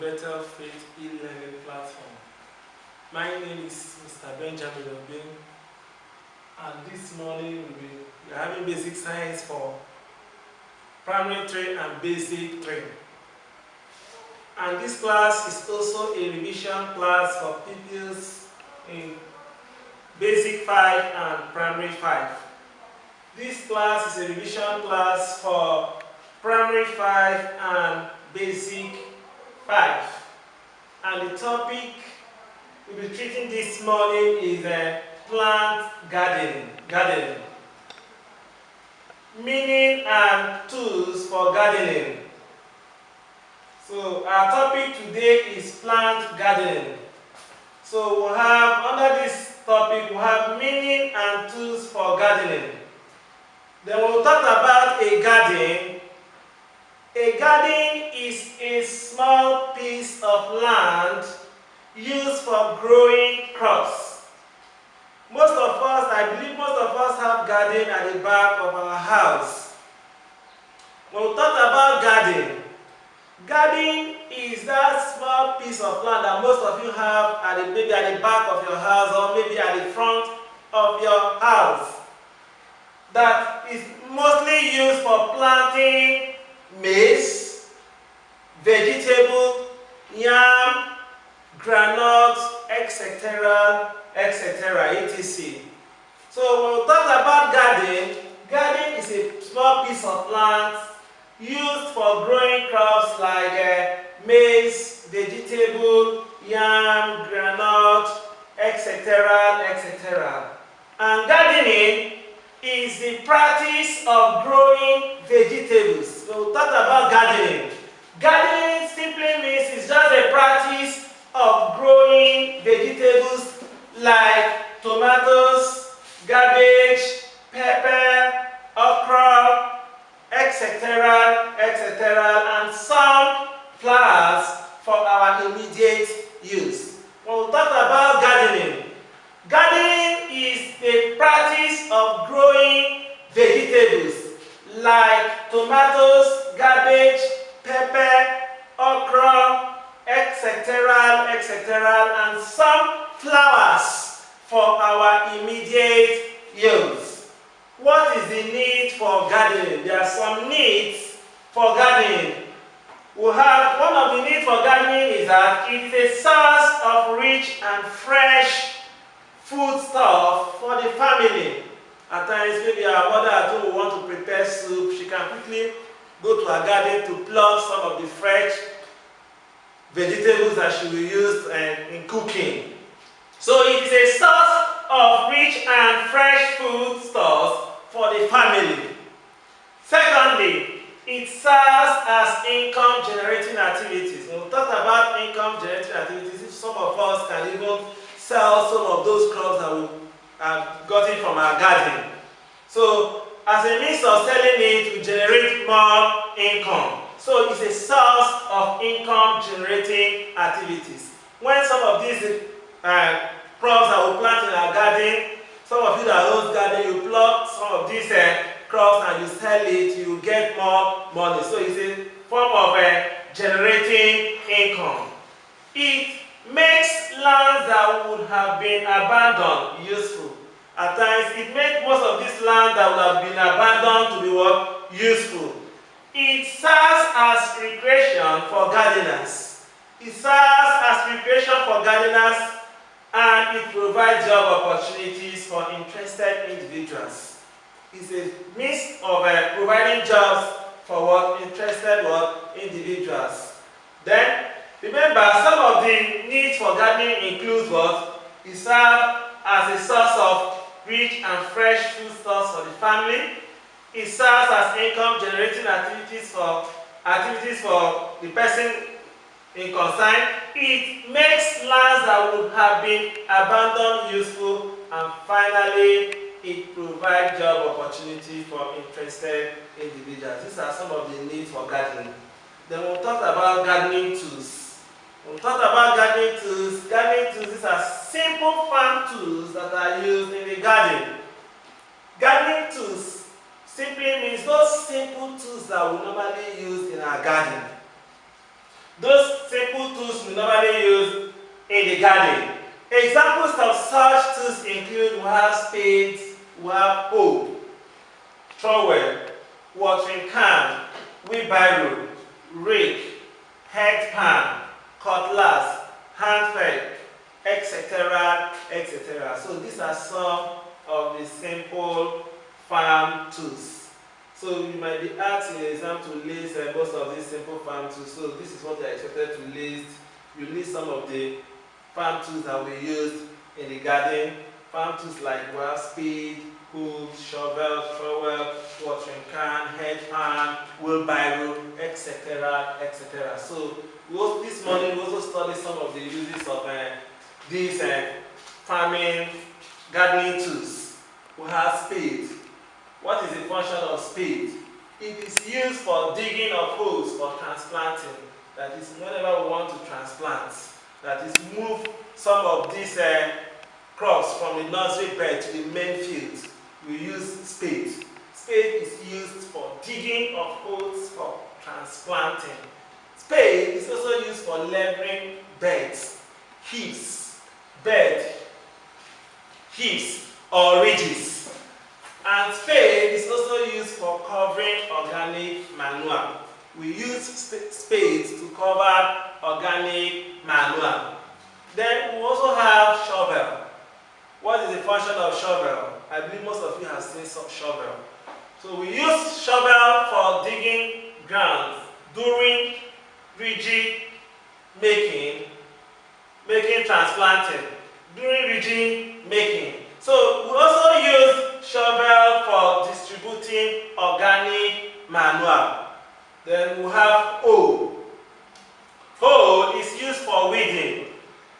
Bethel Faith e-learning platform. My name is Mr. Benjamin Obin, and this morning we are having basic science for primary 3 and basic 3. And this class is also a revision class for pupils in basic 5 and primary 5. This class is a revision class for primary 5 and basic 5. And the topic we'll be treating this morning is plant gardening. Meaning and tools for gardening. So our topic today is plant gardening. So we'll have, under this topic, we'll have meaning and tools for gardening. Then we'll talk about a garden. A garden is a small piece of land used for growing crops. Most of us, I believe most of us have garden at the back of our house. When we talk about garden, garden is that small piece of land that most of you have maybe at the back of your house or maybe at the front of your house, that is mostly used for planting maize, vegetable, yam, groundnut, etc., etc. So when we talk about garden, garden is a small piece of land used for growing crops like maize, vegetable, yam, groundnut, etc., etc. And gardening is the practice of growing vegetables. So we'll talk about gardening. Gardening simply means it's just a practice of growing vegetables like tomatoes, cabbage, pepper, okra, etc., etc., and some flowers for our immediate use. When we talk about gardening, gardening is the practice of growing vegetables like tomatoes, cabbage, pepper, okra, etc., etc., and some flowers for our immediate use. What is the need for gardening? There are some needs for gardening. One of the needs for gardening is that it is a source of rich and fresh food stuff for the family. At times, maybe our mother at home will want to prepare soup. She can quickly go to her garden to pluck some of the fresh vegetables that she will use in cooking. So it is a source of rich and fresh food stuff for the family. Secondly, it serves as income generating activities. When we talk about income generating activities, some of us can even sell some of those crops that we have gotten from our garden. So as a means of selling it, we generate more income. So it's a source of income generating activities. When some of these crops that we plant in our garden, some of you that own garden, you pluck some of these crops and you sell it, you get more money. So it's a form of generating income. It makes lands that would have been abandoned useful. At times, it makes most of this land that would have been abandoned to be what? Useful. It serves as recreation for gardeners. It serves as recreation for gardeners, and it provides job opportunities for interested individuals. It's a means of providing jobs for what? Interested what? Individuals. Then, remember, some of the needs for gardening include what? It serves as a source of rich and fresh foodstuffs for the family. It serves as income generating activities for the person in concern. It makes lands that would have been abandoned useful, and finally, it provides job opportunity for interested individuals. These are some of the needs for gardening. Then we'll talk about gardening tools. We'll talk about gardening tools. Gardening tools, these are simple farm tools that are used in the garden. Gardening tools simply means those simple tools that we normally use in our garden. Those simple simple tools we normally use in the garden. Examples of such tools include we have spades, we have hoe, trowel, watering can, wheelbarrow, rake, head pan, cutlass, hand rake, etc., etc. So these are some of the simple farm tools. So you might be asked in the exam to list most of these simple farm tools. So this is what I expected to list. You list some of the farm tools that we use in the garden. Farm tools like spade, hoe, shovel, trowel, watering can, head pan, wheelbarrow, etc., etc. So this morning we also study some of the uses of these farming gardening tools. We have spade. What is the function of spade? It is used for digging of holes for transplanting. That is, whenever we want to transplant, that is, move some of these crops from the nursery bed to the main field, we use spade. Spade is used for digging of holes for transplanting. Spade is also used for leveling beds, heaps, heaps or ridges. And spade is also used for covering organic manure. We use spades to cover organic manure. Then we also have shovel. What is the function of shovel? I believe most of you have seen some shovel. So we use shovel for digging ground during ridge making transplanting, during ridge making. So we also use shovel for distributing organic manure. Then we have hoe. Hoe is used for weeding.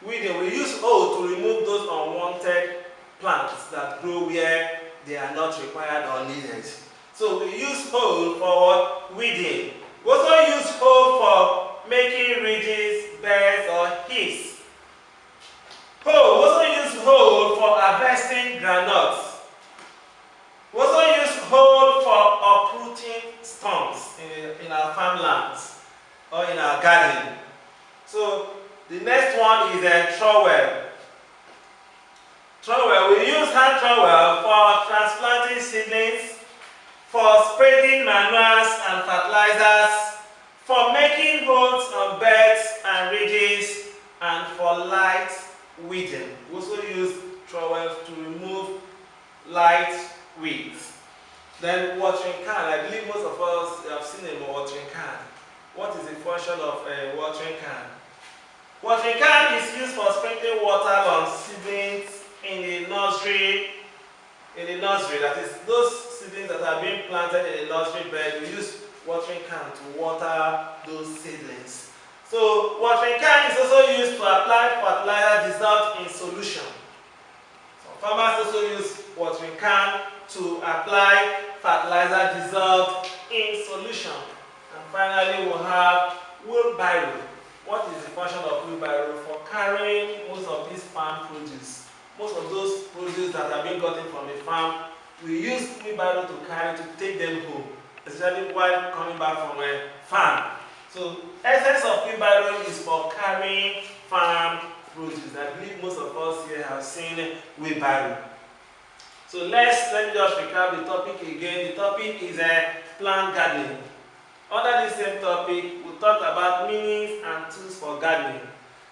We use hoe to remove those unwanted plants that grow where they are not required or needed. So we use hoe for weeding. We also use hoe for making ridges, beds, or heaps. We also use hoe for harvesting groundnuts. We also use hoe for uprooting stumps in our farmlands or in our garden. So the next one is a trowel. We use hand trowel for transplanting seedlings, for spreading manures and fertilizers, for making holes on beds and ridges, and for light weeding. We also use trowels to remove light weeds. Then watering can. I believe most of us have seen a watering can. What is the function of a watering can? Watering can is used for sprinkling water on seedlings in the nursery. That is, those seedlings that are being planted in the nursery bed, we use watering can to water those seedlings. So watering can is also used to apply fertilizer dissolved in solution. So farmers also use watering can to apply fertilizer dissolved in solution. And finally, we have wheelbarrow. What is the function of wheelbarrow? For carrying most of these farm produce. Most of those produce that are being gotten from the farm, we use wheelbarrow to carry, to take them home, especially while coming back from a farm. So essence of wheelbarrow is for carrying farm produce. I believe most of us here have seen wheelbarrow. So let me just recap the topic again. The topic is plant gardening. Under this same topic, we talked about meanings and tools for gardening.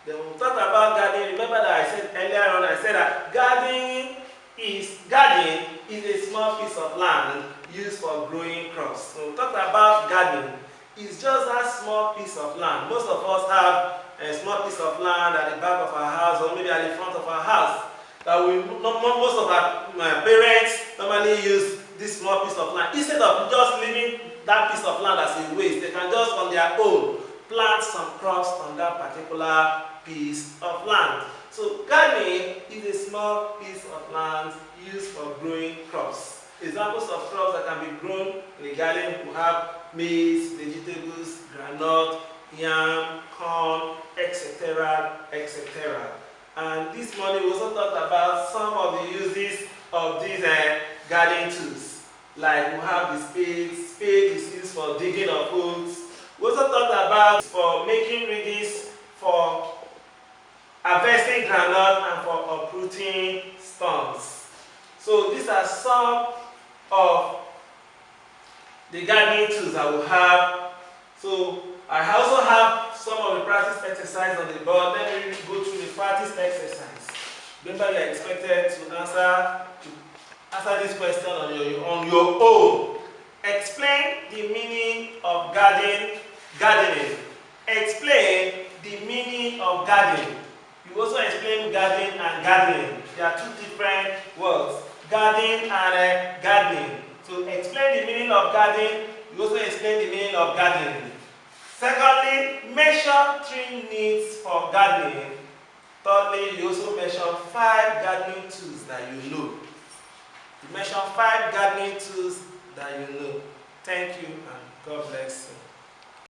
Then we talked about gardening. Remember that I said earlier on, I said that gardening is a small piece of land used for growing crops. So we talked about gardening. It's just that small piece of land. Most of us have a small piece of land at the back of our house or maybe at the front of our house. Most of our parents normally use this small piece of land. Instead of just leaving that piece of land as a waste, they can just on their own plant some crops on that particular piece of land. So gardening is a small piece of land used for growing crops. Examples of crops that can be grown in the garden, we have maize, vegetables, groundnut, yam, corn, etc., etc. And this morning we also talked about some of the uses of these gardening tools. Like we have the spade. Spade is used for digging of holes. We also talked about for making ridges, harvesting groundnut and for uprooting stones. So these are some of the gardening tools I will have. So I also have some of the practice exercise on the board. Let me go through the practice exercise. Remember, you are expected to answer this question on your own. Explain the meaning of gardening. Explain the meaning of gardening. You also explain gardening and gardening. They are two different words. Gardening and gardening. So explain the meaning of gardening. You also explain the meaning of gardening. Secondly, mention 3 needs for gardening. Thirdly, you also mention 5 gardening tools that you know. You mention 5 gardening tools that you know. Thank you and God bless you.